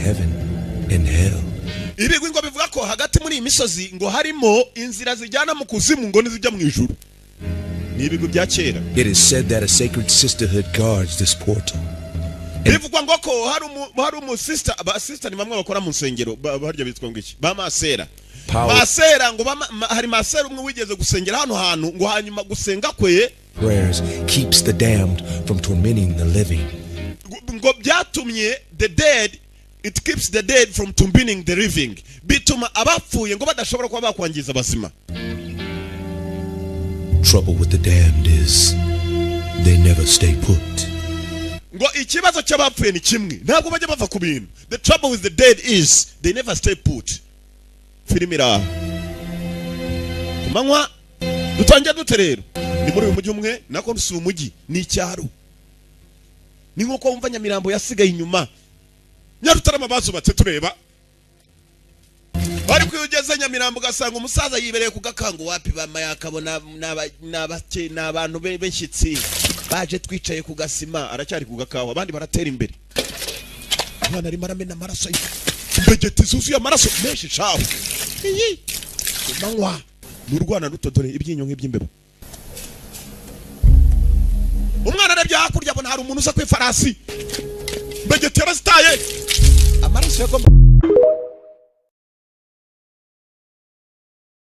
heaven and hell. Ibigwi ngo bivuga ko hagati muri imisozi ngo harimo inzira zijyana mu kuzimu ngo nizijya mu ijuru. Ni ibigwi bya kera. It is said that a sacred sisterhood guards this portal. Bivugwa ngo ko hari umu sister, ba sister ni bamwe bakora mu nsengero barya bitwa ngo iki? Ba masera. Masera ngo hari masera umwe wigeze gusengera hano hantu ngo hanyuma gusenga kwe prayers keeps the damned from tormenting the living. Ngo byatumye the dead, it keeps the dead from tormenting the living. Bituma abapfuye ngo badashobora kuba bakwangiza abazima. Trouble with the damned is they never stay put. Ngo ikibazo cy'abapfuye ni kimwe, ntabwo bajya bava ku bintu. The trouble with the dead is they never stay put. Filimira kumanywa dutangiye dute rero ni muri uyu mujyi umwe nako si umujyi ni icyaro, ni nkuko wumva Nyamirambo yasigaye inyuma. Nyarutarama bazubatse tureba bari kuyugeza Nyamirambo gasanga umusaza yibereye ku gakango wapi bama yakabona n'abake n'abantu benshyitsi baje twicaye ku gasima aracyari ku gakawa abandi baratera imbere. Mwana ari maramena amaraso mbegeti zuzuye amaraso menshi shaho iyi kumanywa n'urwana rutodore ibyinyo nk'iby'imbeba. Umwana arebye hakurya abona hari umuntu uza kwifarasi mbegeti yarazitaye amaraso yagomba